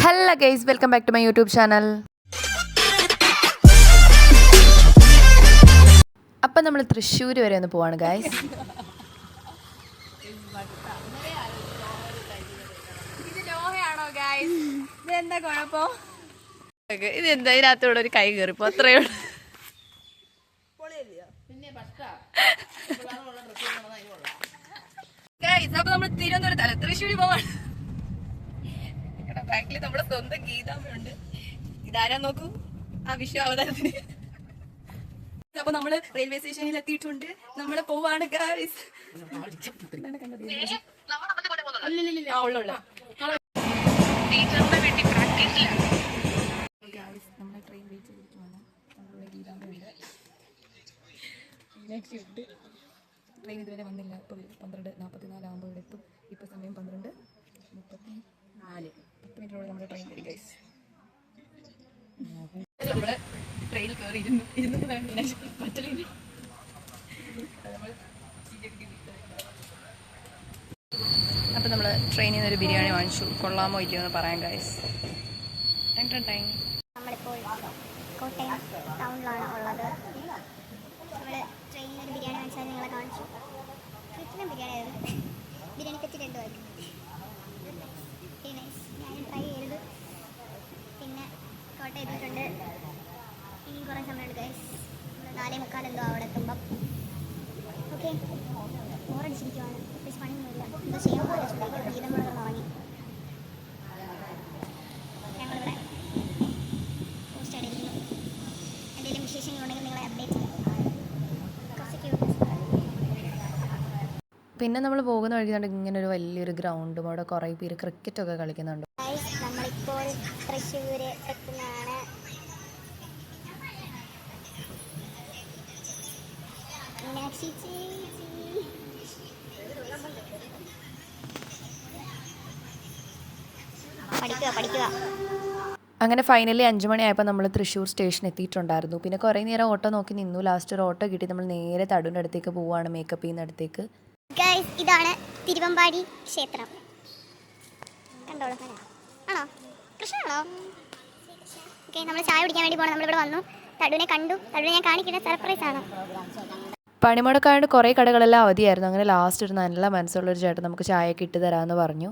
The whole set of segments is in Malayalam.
Hello guys, welcome back to my YouTube channel. അപ്പം നമ്മൾ തൃശ്ശൂർ വരെ ഒന്ന് പോവാണ് ഗൈസ്. ഇതെന്താ കുഴപ്പം? ഇതെന്താ ഇതിനകത്തൂടെ ഒരു കൈ കയറിപ്പോ അത്രയേ ഉള്ളൂ. അപ്പൊ നമ്മള് തിരുവനന്തപുരത്തല്ല തൃശ്ശൂര് പോവാണ്. ബാക്കിൽ നമ്മുടെ സ്വന്തം ഗീതാമ്മയുണ്ട്. ഇതാരാ നോക്കൂ, ആ വിഷു അവതാരത്തിന്. അപ്പൊ നമ്മള് റെയിൽവേ സ്റ്റേഷനിൽ എത്തിയിട്ടുണ്ട്. നമ്മള് പോവാണ് ഗൈസ്. നമ്മളെ ട്രെയിൻ വെയിറ്റ് ചെയ്തിരിക്കുവാണ്. നമ്മളുടെ ഗീതാമ്മയുണ്ട്. ട്രെയിൻ ഇതുവരെ വന്നില്ല. ഇപ്പോൾ 12:44 ആകുമ്പോൾ ഇവിടെ എത്തും. ഇപ്പോൾ സമയം 12:34. 10 മിനിറ്റിനോട് നമ്മുടെ ട്രെയിൻ വരും ഗൈസ്. നമ്മള് ട്രെയിനിൽ കയറി പറ്റലില്ല. അപ്പം നമ്മൾ ട്രെയിനിൽ നിന്ന് ഒരു ബിരിയാണി വാങ്ങിച്ചു. കൊള്ളാമോ ഇല്ലയോ എന്ന് പറയാം ഗൈസ്. നമ്മളിപ്പോൾ കോട്ടയം ടൗണിലാണ് ഉള്ളത്. നമ്മൾ ട്രെയിനിൽ ഒരു ബിരിയാണി വാങ്ങിച്ചാൽ നിങ്ങളെ കാണിച്ചു. കിട്ടുന്ന ബിരിയാണി ആയിരുന്നു. ബിരിയാണി പറ്റി 2 ആക്കി. നൈസ്. ഞാൻ ട്രൈ ചെയ്തത്. പിന്നെ കോട്ടയം എത്തിയിട്ടുണ്ട്. ഇനിയും കുറേ സമയമുണ്ട് ഗൈസ്. നമ്മൾ 4:45 എന്തോ അവിടെ എത്തുമ്പം. ഓക്കെ, ബോറടിച്ചിരിക്കുവാണ്. പ്രത്യേകിച്ച് പണിയൊന്നുമില്ല. എന്തോ ചെയ്യാൻ പോലെ ഗീതം കൂടെ ഉറങ്ങി. ഞങ്ങളിവിടെ പോസ്റ്റ് അടിക്കുന്നു. എന്തെങ്കിലും വിശേഷങ്ങളുണ്ടെങ്കിൽ നിങ്ങളെ അപ്ഡേറ്റ് ചെയ്യാം. കുറച്ച് ക്യൂട്ട്നെസ്. പിന്നെ നമ്മൾ പോകുന്ന വഴിക്കുന്നുണ്ട് ഇങ്ങനെ ഒരു വലിയൊരു ഗ്രൗണ്ടും അവിടെ കുറേ പേര് ക്രിക്കറ്റൊക്കെ കളിക്കുന്നുണ്ട്. നമ്മളിപ്പോൾ തൃശ്ശൂർ എത്തുന്നതാണ്. മീനാക്ഷി ചേച്ചി പഠിക്കുക. അങ്ങനെ ഫൈനലി 5 മണിയായപ്പോൾ നമ്മൾ തൃശ്ശൂർ സ്റ്റേഷൻ എത്തിയിട്ടുണ്ടായിരുന്നു. പിന്നെ കുറേ നേരം ഓട്ടോ നോക്കി നിന്നു. ലാസ്റ്റ് ഒരു ഓട്ടോ കിട്ടി. നമ്മൾ നേരെ തടുവിൻ്റെ അടുത്തേക്ക് പോവുകയാണ്, മേക്കപ്പ് ചെയ്യുന്ന അടുത്തേക്ക്. ഗൈസ്, ഇതാണ് തിരുവമ്പാടി ക്ഷേത്രം. കണ്ടോളൂ. ആണോ? കൃഷ്ണനാണോ? ഓക്കെ, നമ്മൾ ചായ കുടിക്കാൻ വേണ്ടി പോകണം. നമ്മളിവിടെ വന്നു. തടുവിനെ കണ്ടു. തടുവിനെ ഞാൻ കാണിക്കുന്ന സർപ്രൈസ് ആണ്. പണിമുടക്കായതുകൊണ്ട് കുറേ കടകളെല്ലാം അവധിയായിരുന്നു. അങ്ങനെ ലാസ്റ്റ് ഒരു നല്ല മനസ്സുള്ളൊരു ചേട്ടൻ നമുക്ക് ചായയൊക്കെ ഇട്ട് തരാമെന്ന് പറഞ്ഞു.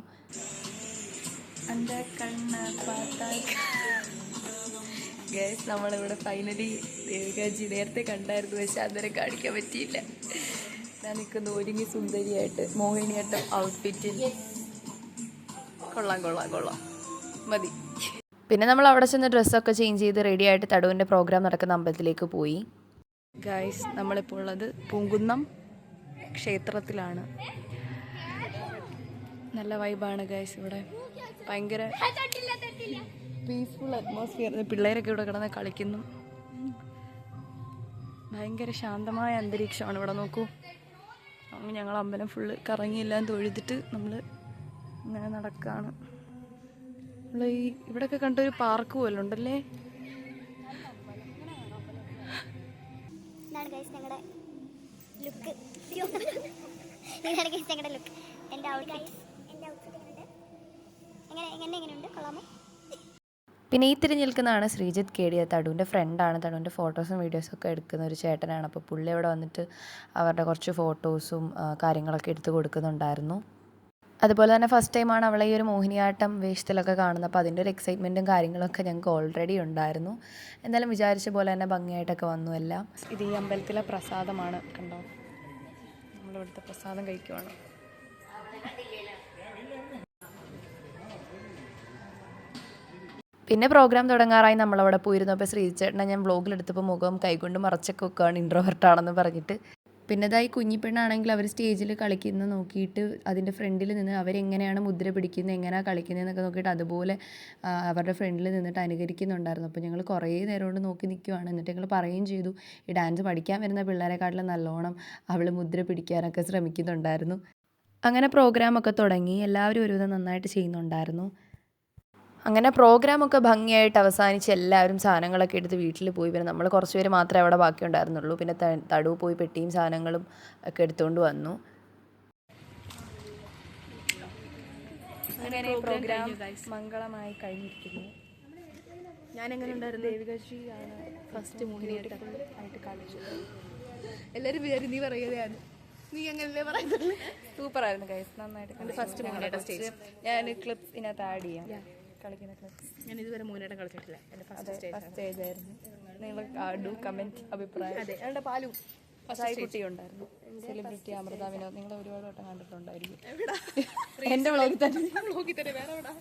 ഗൈസ്, നമ്മളിവിടെ ഫൈനലി ദേവികാജി നേരത്തെ കണ്ടായിരുന്നു, പക്ഷെ അന്നേരം കാണിക്കാൻ പറ്റിയില്ല. ഞാൻ നിൽക്കുന്ന ഒരുങ്ങി സുന്ദരിയായിട്ട് മോഹിനിയായിട്ട് ഔട്ട്ഫിറ്റിൽ. കൊള്ളാം മതി. പിന്നെ നമ്മൾ അവിടെ ചെന്ന് ഡ്രസ്സൊക്കെ ചേഞ്ച് ചെയ്ത് റെഡി ആയിട്ട് തടുവിൻ്റെ പ്രോഗ്രാം നടക്കുന്ന അമ്പലത്തിലേക്ക് പോയി. ഗൈസ്, നമ്മളിപ്പോൾ ഉള്ളത് പൂങ്കുന്നം ക്ഷേത്രത്തിലാണ്. നല്ല വൈബാണ് ഗൈസ്. ഇവിടെ ഭയങ്കര പീസ്ഫുൾ അറ്റ്മോസ്ഫിയർ. പിള്ളേരൊക്കെ ഇവിടെ കിടന്ന് കളിക്കുന്നു. ഭയങ്കര ശാന്തമായ അന്തരീക്ഷമാണ് ഇവിടെ. നോക്കൂ, അങ്ങനെ ഞങ്ങൾ അമ്പലം ഫുള്ള് കറങ്ങിയെല്ലാം തൊഴുതിട്ട് നമ്മൾ ഇങ്ങനെ നടക്കുകയാണ്. നമ്മൾ ഈ ഇവിടെയൊക്കെ കണ്ടൊരു പാർക്ക് പോലെ ഉണ്ടല്ലേ. ഇതാണ് ഗൈസ് ഞങ്ങളുടെ ലുക്ക്. ഇതാണ് ഗൈസ് ഞങ്ങളുടെ ലുക്ക്. എൻ്റെ ഔട്ട്ഫിറ്റ് എങ്ങനെയുണ്ട്? കൊള്ളാമോ? പിന്നെ ഈ തിരിഞ്ഞ് നിൽക്കുന്നതാണ് ശ്രീജിത്ത് കേടിയ. തടുവിൻ്റെ ഫ്രണ്ടാണ്. തടുവിൻ്റെ ഫോട്ടോസും വീഡിയോസും ഒക്കെ എടുക്കുന്ന ഒരു ചേട്ടനാണ്. അപ്പോൾ പുള്ളി അവിടെ വന്നിട്ട് അവരുടെ കുറച്ച് ഫോട്ടോസും കാര്യങ്ങളൊക്കെ എടുത്ത് കൊടുക്കുന്നുണ്ടായിരുന്നു. അതുപോലെ തന്നെ ഫസ്റ്റ് ടൈമാണ് അവളെ ഈ ഒരു മോഹിനിയാട്ടം വേഷത്തിലൊക്കെ കാണുന്നത്. അപ്പോൾ അതിൻ്റെ ഒരു എക്സൈറ്റ്മെൻറ്റും കാര്യങ്ങളൊക്കെ ഞങ്ങൾക്ക് ഓൾറെഡി ഉണ്ടായിരുന്നു. എന്തായാലും വിചാരിച്ച പോലെ തന്നെ ഭംഗിയായിട്ടൊക്കെ വന്നു എല്ലാം. ഇത് ഈ അമ്പലത്തിലെ പ്രസാദമാണ്. കണ്ടോ, നമ്മളിവിടുത്തെ പ്രസാദം കഴിക്കുവാണ്. പിന്നെ പ്രോഗ്രാം തുടങ്ങാറായി. നമ്മളവിടെ പോയിരുന്നു. അപ്പോൾ ശ്രീചേട്ടനെ ഞാൻ വ്ളോഗിലെടുത്തപ്പോൾ മുഖം കൈകൊണ്ട് മറച്ചൊക്കെ വെക്കുകയാണ്, ഇൻട്രോവേർട്ടാണെന്ന് പറഞ്ഞിട്ട്. പിന്നെ ഇതായി കുഞ്ഞിപ്പെണ്ണാണെങ്കിൽ അവർ സ്റ്റേജിൽ കളിക്കുന്നത് നോക്കിയിട്ട് അതിൻ്റെ ഫ്രണ്ടിൽ നിന്ന് അവരെങ്ങനെയാണ് മുദ്ര പിടിക്കുന്നത്, എങ്ങനെയാണ് കളിക്കുന്നതെന്നൊക്കെ നോക്കിയിട്ട് അതുപോലെ അവരുടെ ഫ്രണ്ടിൽ നിന്നിട്ട് അനുകരിക്കുന്നുണ്ടായിരുന്നു. അപ്പോൾ ഞങ്ങൾ കുറേ നേരം കൊണ്ട് നോക്കി നിൽക്കുവാണ്. എന്നിട്ട് ഞങ്ങൾ പറയുകയും ചെയ്തു, ഈ ഡാൻസ് പഠിക്കാൻ വരുന്ന പിള്ളേരെക്കാട്ടിലും നല്ലോണം അവൾ മുദ്ര പിടിക്കാനൊക്കെ ശ്രമിക്കുന്നുണ്ടായിരുന്നു. അങ്ങനെ പ്രോഗ്രാമൊക്കെ തുടങ്ങി. എല്ലാവരും ഒരുവിധം നന്നായിട്ട് ചെയ്യുന്നുണ്ടായിരുന്നു. അങ്ങനെ പ്രോഗ്രാമൊക്കെ ഭംഗിയായിട്ട് അവസാനിച്ച് എല്ലാവരും സാധനങ്ങളൊക്കെ എടുത്ത് വീട്ടിൽ പോയി. പിന്നെ നമ്മൾ കുറച്ച് പേര് മാത്രമേ അവിടെ ബാക്കി ഉണ്ടായിരുന്നുള്ളൂ. പിന്നെ തടു പോയി പെട്ടിയും സാധനങ്ങളും ഒക്കെ എടുത്തുകൊണ്ട് വന്നു. അങ്ങനെ പ്രോഗ്രാം മംഗളമായി കഴിഞ്ഞിരിക്കുന്നു. ഞാൻ എങ്ങനെ ഉണ്ടായിരുന്നു? ദേവികശ്രീയാണ് ഫസ്റ്റ് മോഹിനിയാട്ടം ആയിട്ട് കളിച്ചത്. എല്ലാവരും വിചാരിച്ചു നീ പറയുകയാണ്, നീ എങ്ങനെയല്ലേ പറയുന്നത്? സൂപ്പറായിരുന്നു ഗൈസ്, നന്നായിട്ട് എൻ്റെ ഫസ്റ്റ് മോഹിനിയാട്ടം സ്റ്റേജ്. ഞാൻ ക്ലിപ്സ് ഇതിനകത്ത് ആഡ് ചെയ്യാം, കളിക്കുന്ന ക്ലിപ്സ്. ഞാൻ ഇതുവരെ മോഹിനിയാട്ടം കളിച്ചിട്ടില്ല, എൻ്റെ ഫസ്റ്റ് സ്റ്റേജ് ആയിരുന്നു. നിങ്ങൾ ഡു കമൻറ്റ് അഭിപ്രായം. അതെ, എൻ്റെ പാലു സായി കുട്ടി ഉണ്ടായിരുന്നു, സെലിബ്രിറ്റി അമൃത വിനോദ്. നിങ്ങൾ ഒരുപാട് വട്ടം കണ്ടിട്ടുണ്ടായിരിക്കും എൻ്റെ വ്ളോഗിൽ തന്നെ. വേറെ എവിടാ?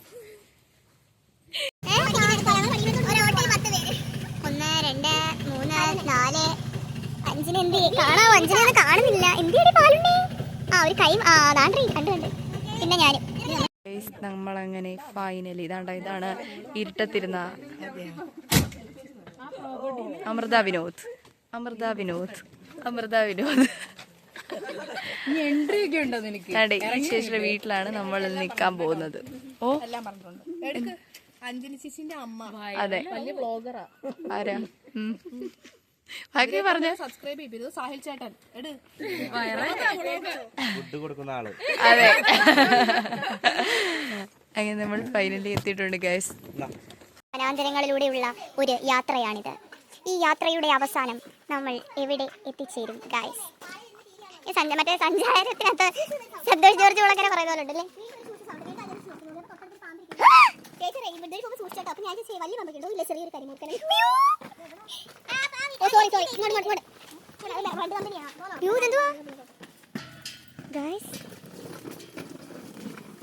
1 2 3 4 5 എന്ത് കാണാം? 5 കാണുന്നില്ല. എന്തിയുടെ പാലുണ്ണി? ഒരു കൈ അതാണ്ട് കണ്ടു. പിന്നെ ഞാനും നമ്മളങ്ങനെ ഫൈനലി ഇതാണ് ഇരുട്ടത്തിരുന്ന അമൃത വിനോദ്. എൻട്രി ഒക്കെ ഉണ്ടോ നിനക്ക്? ചേച്ചിയുടെ വീട്ടിലാണ് നമ്മൾ നിൽക്കാൻ പോകുന്നത്. ഓ, എല്ലാം പറഞ്ഞിട്ടുണ്ട്. അഞ്ജലി ചേച്ചിന്റെ അമ്മ അതെ, വലിയ ബ്ലോഗറാ. ആരാ? ബാക്കി പറഞ്ഞ സബ്സ്ക്രൈബ് ചെയ്തു സാഹിൽ ചേട്ടൻ. ഫുഡ് കൊടുക്കുന്ന ആള്. അതെ, അങ്ങനെ നമ്മൾ ഫൈനലി എത്തിയിട്ടുണ്ട് ഗൈസ്. വനാന്തരങ്ങളിലൂടെയുള്ള ഒരു യാത്രയാണിത്. ഈ യാത്രയുടെ അവസാനം നമ്മൾ എവിടെ എത്തിച്ചേരും ഗൈസ്? മറ്റേ സഞ്ചാരത്തിനകത്ത് സന്തോഷ് ജോർജ് കുളങ്ങര പറയുന്നുണ്ടല്ലേ?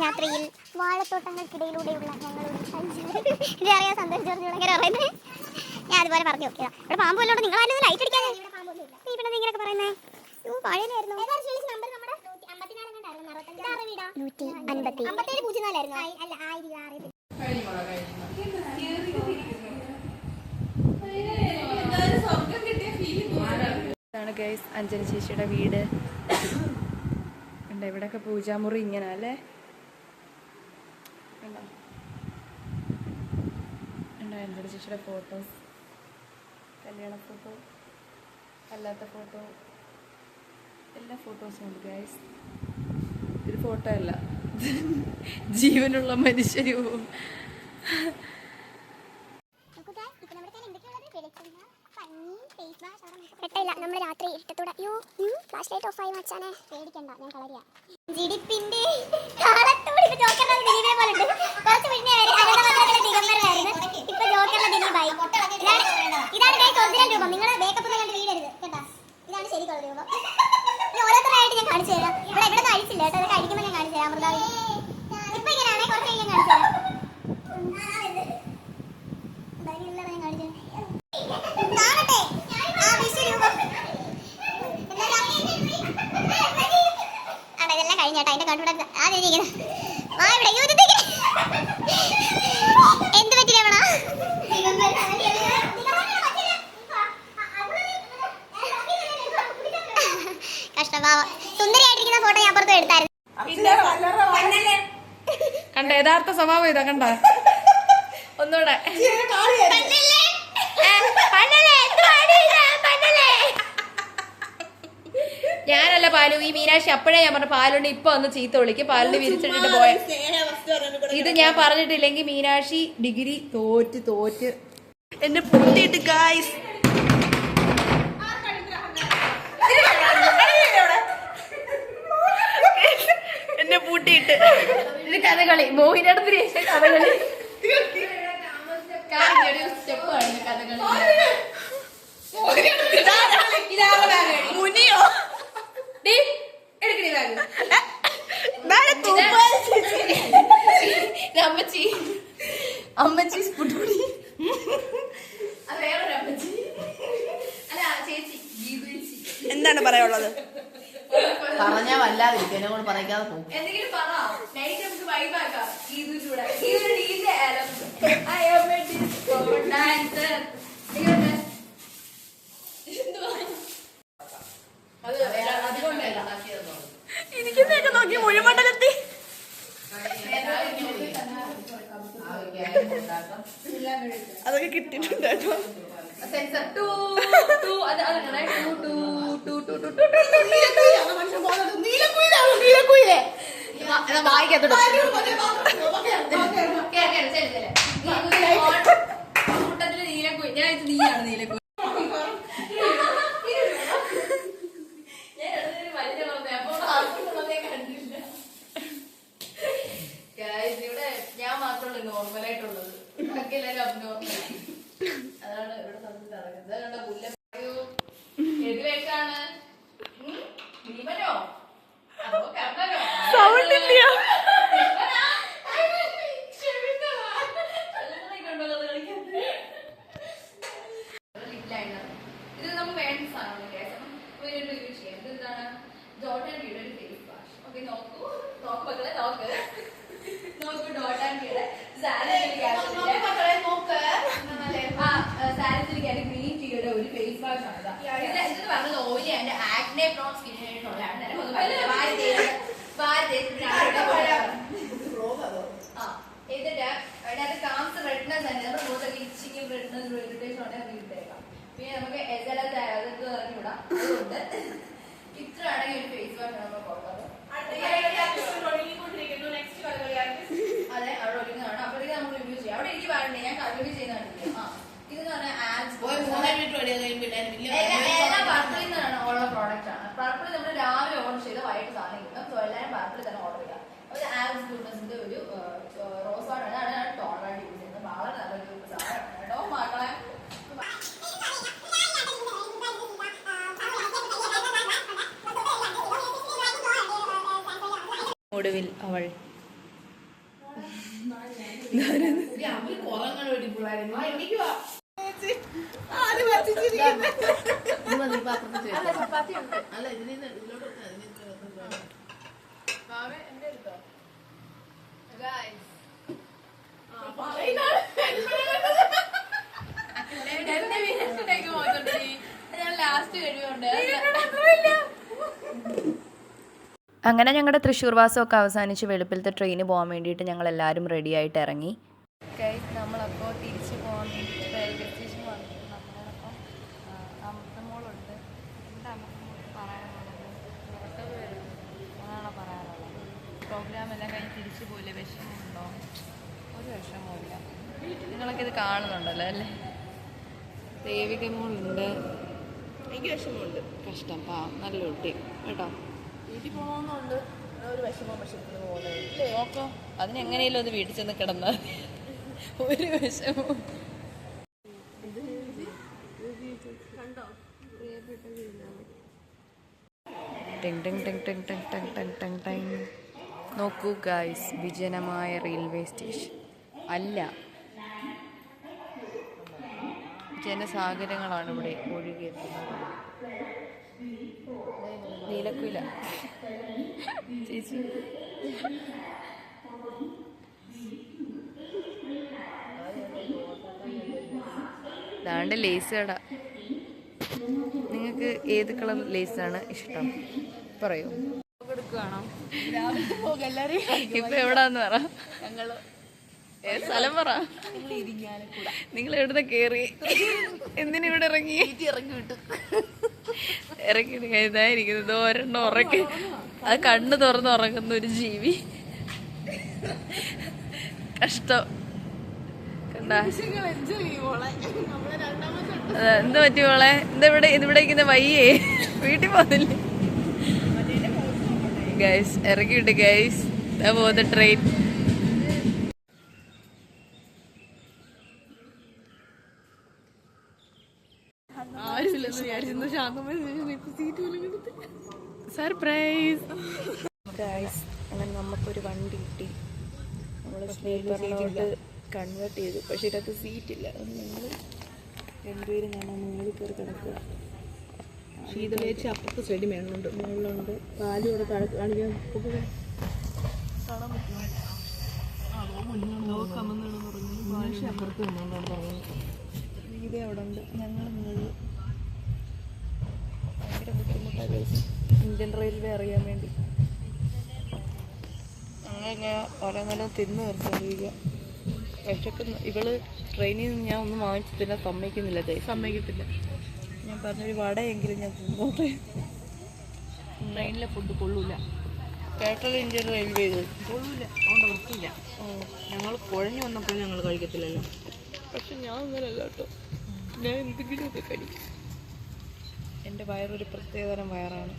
യാത്രയിൽ വാഴത്തോട്ടങ്ങൾക്കിടയിലൂടെയുള്ള ഞങ്ങളുടെ സഞ്ചാരം. ഇതറിയാം സന്തോഷ് ജോർജ് കുളങ്ങര പറയുന്നത്. ഞാൻ അതുപോലെ പറഞ്ഞു നോക്കിയതാ. ഇവിടെ പാമ്പ് വല്ലോണ്ട് നിങ്ങൾ ആരും ലൈറ്റ് അടിക്കാൻ നീ ഇവിടെ ഇങ്ങനെയൊക്കെ പറയുന്നേ. പഴയനായിരുന്നു. 157. ഇതാണ് ഗൈസ് അഞ്ജലി ചേച്ചിയുടെ വീട്. ഉണ്ട് ഇവിടെയൊക്കെ പൂജാമുറി ഇങ്ങനെ അല്ലേ? ഉണ്ടോ അഞ്ജലി ചേച്ചിയുടെ ഫോട്ടോസ്, കല്യാണ ഫോട്ടോ, അല്ലാത്ത ഫോട്ടോ, എല്ലാ ഫോട്ടോസും ഉണ്ട് ഗൈസ്. ഒരു ഫോട്ടോ അല്ല, ജീവനുള്ള മനുഷ്യരൂപം. നമ്മൾ രാത്രി ഇരുട്ടത്തൂടെ ഫ്ലാഷ് ലൈറ്റ് ഓഫ് ആയി മച്ചാനെ. പേടിക്കണ്ട, ഞാൻ കളരിയാ. ജിഡിപ്പിന്റെ ഇപ്പൊ ജോക്കറിന്റെ ദിലീപായി. ഇതാണ് ഒറിജിനൽ രൂപം. നിങ്ങൾ മേക്കപ്പ് കണ്ട് വീടരുത് കേട്ടാ. ഇതാണ് ശരിക്കുള്ള രൂപം. ഓരോരുത്തരായിട്ട് ഞാൻ കാണിച്ചു തരാം. ഇവിടെ എവിടെ നിന്ന് അഴിച്ചില്ല കേട്ടോ, ഇതൊക്കെ അഴിക്കുമ്പോൾ ഞാൻ കാണിച്ചു തരാം. അമൃതാവിന് ഇപ്പൊ ഇങ്ങനെയാണെ കുറച്ച് ഞാൻ കാണിച്ചു തരാം. ഇതെല്ലാം കഴിഞ്ഞേട്ടാ. അതിന്റെ കണ്ടുപിട എന്ത് പറ്റില്ല വേണ കഷ്ടഭാവം. സുന്ദരിയായിട്ടിരിക്കുന്ന ഫോട്ടോ ഞാൻ പുറത്ത് എടുത്തായിരുന്നു. കണ്ട യഥാർത്ഥ സ്വഭാവം ഇതാ. കണ്ട ഒന്നുകൂടെ ഞാനല്ല പാലു, ഈ മീനാക്ഷി. അപ്പോഴേ ഞാൻ പറഞ്ഞ പാലുണ്ട് ഇപ്പൊ ഒന്ന് ചീത്ത വിളിക്കും. പാലിന് വിരിച്ചിട്ടിട്ട് പോയ ഇത് ഞാൻ പറഞ്ഞിട്ടില്ലെങ്കിൽ മീനാക്ഷി ഡിഗ്രി തോറ്റ് എന്നെ പൊട്ടിയിട്ട് ഗായ്സ്. എന്നെ പൂട്ടിയിട്ട് ഇത് കഥകളി. മോഹിനിയാട്ടത്തിന് ശേഷം കഥകളി. സ്റ്റെപ്പ് ആണ് കഥകളി. മുനിയോ അമ്മച്ചി അമ്മച്ചി സ്പുട്ടുപൊടി. എന്താണ് പറയാനുള്ളത്? പറഞ്ഞാ വല്ലാതിരിക്കും, എന്നെ കൊണ്ട് പറയിക്കാതെ പോകും. എന്തെങ്കിലും പറ. നൈറ്റ് നമുക്ക് വൈബാക്കാം. എനിക്കെന്തൊക്കെ നോക്കി മുഴുമണ്ഡലത്തി അതൊക്കെ കിട്ടിയിട്ടുണ്ട് കേട്ടോ. സെൻസർ നീലക്കുയിലേ കൂട്ടത്തില് നീലക്കുയി ഞാൻ നീയാണ് നീലക്കുയി ഇവിടെ ഞാൻ മാത്രമല്ല നോർമലായിട്ടുള്ളത് ബാക്കി എല്ലാവരും അബ്നോർമൽ. അതാണ് ഇവിടെ തമ്മിൽ നടക്കുന്നത്. അതാണ് പുല്ല ഏത് വേഷാണ്? ഭീമനോ അതോ കർണനോ? സൗണ്ട് ഇല്ല. ഇത് നമുക്ക് വേണ്ട സാധനമാണ്. റിവ്യൂ ചെയ്യാം. ഇത് എന്താണ്? ഡോട്ട് ആൻഡ് വീട് ഒരു ഫേസ് വാഷ്. ഓക്കെ, നോക്കൂ മക്കളെ നോക്ക് ഡോട്ട് ആൻഡ് വീട് സാലിസിലിക്കാണ് ഗ്രീൻ ടീയുടെ ഒരു ഫേസ് വാഷ് ആണ്. ഇത് പറഞ്ഞത് ഓയിലി ആൻഡ് ആക്നെ പ്രോൺ സ്കിന്നിനായിട്ടുള്ളതാണ്. എന്നിട്ട് അതിനകത്ത് കാംസ് റെഡ്നെസ് തന്നെ നമ്മുടെ മുഖത്തൊക്കെ ഇച്ചിങ്ങും റെഡ്നെസ് ഇറിറ്റേഷൻ ഉണ്ടെങ്കിൽ ഇട്ടേക്കാം. പിന്നെ നമുക്ക് അതെന്ത് പറഞ്ഞുകൂടാ. അതുകൊണ്ട് ഇത്ര ആണെങ്കിൽ ഒരു ഫേസ് വാഷ് നമ്മൾ കൊടുക്കുന്നത്. അതെ, അവിടെ ഒഴിക്കുന്നതാണ്. അപ്പോഴത്തേക്ക് നമുക്ക് റിവ്യൂ ചെയ്യാം. അവിടെ എനിക്ക് പറയണ്ടേ, ഞാൻ റിവ്യൂ ചെയ്യുന്നതാണ്. ഇതെന്ന് പറഞ്ഞാൽ എല്ലാം പർപ്പിളിൽ നിന്നാണ് ഉള്ള പ്രോഡക്റ്റ് ആണ്. പർപ്പിൾ നമ്മൾ രാവിലെ ഓർഡർ ചെയ്ത് വൈകിട്ട് സാധനം കിട്ടും. സോ എല്ലാവരും പർപ്പിൾ തന്നെ ഓർഡർ ചെയ്യാം. ഒരു ആൽസ് ഗുഡ്നസിന്റെ ഒരു റോസ് വാട്ടർ ആണ് ടോണറായിട്ട് യൂസ് ചെയ്യുന്നത്. വളരെ നല്ലൊരു സാധനമാണ് കേട്ടോ മക്കളെ. ഒടുവിൽ അവൾ അങ്ങനെ ഞങ്ങളുടെ തൃശ്ശൂർ വാസമൊക്കെ അവസാനിച്ച് വെളുപ്പിലത്തെ ട്രെയിന് പോകാൻ വേണ്ടിയിട്ട് ഞങ്ങൾ എല്ലാവരും റെഡി ആയിട്ട് ഇറങ്ങി. നമ്മളപ്പോൾ തിരിച്ച് പോകാൻ വേണ്ടിയിട്ട് റെയിൽവേ സ്റ്റേഷൻ വന്നിട്ട് നമ്മളോടൊപ്പം അമൃതമോളുണ്ട്. എന്താ അമൃതമോൾ പറയാനുള്ളത്? അതാണോ പറയാനുള്ളത്? പ്രോഗ്രാം എല്ലാം കഴിഞ്ഞ് തിരിച്ചു പോയില്ലേ? വിഷമമുണ്ടോ? ഒരു വിഷമമില്ല. നിങ്ങളൊക്കെ ഇത് കാണുന്നുണ്ടല്ലോ അല്ലേ? ദേവികമോളുണ്ട്. എനിക്ക് വിഷമമുണ്ട്. കഷ്ടം. നല്ല കുട്ടി കേട്ടോ. വീട്ടിൽ പോകണമെന്നുണ്ട് ഒരു വിഷമം. പക്ഷെ പോകുന്നത് നോക്കോ, അതിനെങ്ങനെയല്ലോ അത് വീട്ടിൽ ചെന്ന് കിടന്നാൽ ഒരു വിഷമം. നോക്കൂ ഗൈസ്, വിജനമായ റെയിൽവേ സ്റ്റേഷൻ അല്ല, ജനസാഗരങ്ങളാണ് ഇവിടെ ഒഴുകിയെത്തുന്നത്. നീലക്കുയില ചേച്ചി ഇതാണ്ട് ലേസ് കട. നിങ്ങൾക്ക് ഏത് കളർ ലേസാണ് ഇഷ്ടം പറയൂ. ഇപ്പൊ എവിടാന്ന് പറ. സ്ഥലം പറ. നിങ്ങൾ എവിടുന്ന് കേറി? എന്തിനിവിടെ ഇറങ്ങി? ഇറങ്ങിയിട്ട് ഇതായിരിക്കുന്നത് ഒരെണ്ണം ഉറക്കി. അത് കണ്ണ് തുറന്ന് ഉറങ്ങുന്ന ഒരു ജീവി. കഷ്ടം. കണ്ടാ എന്താ പറ്റി മോളെ? ഇവിടെ ഇരിക്കുന്ന വയ്യേ? വീട്ടിൽ പോകുന്നില്ലേ ഗൈസ്? ഇറങ്ങിയിട്ട് ഗൈസ് പോകുന്ന ട്രെയിൻ. Surprise guys. അങ്ങനെ നമുക്കൊരു വണ്ടി കിട്ടി. നമ്മൾ സ്ലീപ്പറിലോട്ട് കൺവേർട്ട് ചെയ്തു. പക്ഷെ ഇതിനകത്ത് സീറ്റില്ല. ഞങ്ങൾ രണ്ടുപേരും കാണാൻ മുകളിൽ കയറി കിടക്കുക. ശീതളേച്ചി അപ്പുറത്ത് സൈഡ് മുകളിലുണ്ട്. പാലും ഇവിടെ കാണിക്കാൻ കാണാൻ പറ്റുമോ? അപ്പുറത്ത് നിന്നുകൊണ്ടാണ് പറഞ്ഞത്. ഇതേ അവിടെ ഉണ്ട്. ഞങ്ങൾ മുകളിൽ ഭയങ്കര ബുദ്ധിമുട്ടാണ് ഇന്ത്യൻ റെയിൽവേ അറിയാൻ വേണ്ടി. അങ്ങനെ ഓരോന്നോരം തിന്ന് നിർത്തിയിരിക്കുക. വിശക്കുന്നു. ഇവള് ട്രെയിനിൽ നിന്ന് ഞാൻ ഒന്നും വാങ്ങിച്ചിട്ടില്ല. സമ്മതിക്കുന്നില്ല. സമ്മതിക്കത്തില്ല. ഞാൻ പറഞ്ഞൊരു വടയെങ്കിലും ഞാൻ തിന്നോട്ടെ. ട്രെയിനിലെ ഫുഡ് കൊള്ളൂല. കേട്ടൽ ഇന്ത്യൻ റെയിൽവേ കൊള്ളൂല, അതുകൊണ്ട് വൃത്തിയില്ല. ഞങ്ങൾ കുഴഞ്ഞു വന്നപ്പോഴും ഞങ്ങൾ കഴിക്കത്തില്ലല്ലോ. പക്ഷെ ഞാൻ അങ്ങനെയല്ല കേട്ടോ, ഞാൻ എന്തെങ്കിലുമൊക്കെ കഴിക്കും. എൻ്റെ വയറൊരു പ്രത്യേകതരം വയറാണ്.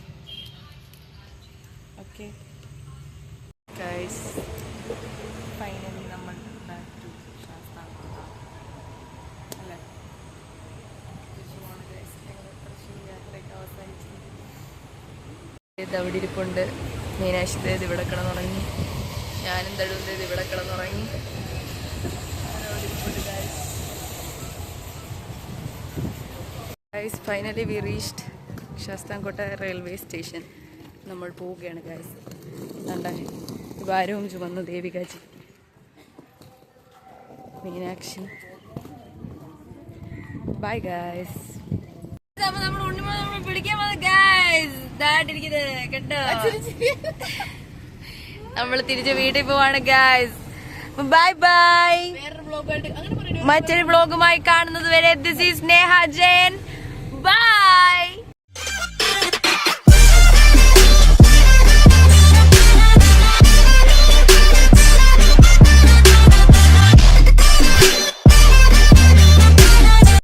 ഓക്കെ ഗൈസ്, ഫൈനലി നമ്മൾ ബാക്ക് ടു ശാസ്താംകോട്ട അല്ലേ. യാത്രയൊക്കെ അവസാനിച്ചു. ഇത് അവിടെ ഇരിപ്പുണ്ട്. മീനാക്ഷിദേത് ഇവിടെ കിടന്നുറങ്ങി. ഞാനും തഴുന്തേത് ഇവിടെ കിടന്നുറങ്ങി. Guys finally we reached Sasthamkotta railway station. നമ്മൾ പോവുകയാണ് ഗൈസ്. കണ്ടേ, ഭാരവും ചുമന്നു ദേവികാജി, മീനാക്ഷി. Bye guys. നമ്മൾ ഉണ്ണിമ പിടിക്കാൻ വന്ന ഗൈസ് ഇതായിട്ടിരിക്കുന്നത് കേട്ടോ. നമ്മൾ തിരിച്ച് വീട്ടിൽ പോവാണ് ഗൈസ്. Bye bye. മറ്റൊരു വ്ലോഗുമായി കാണുന്നത് വരെ ദിസ് ഈസ് നേഹ ജയൻ.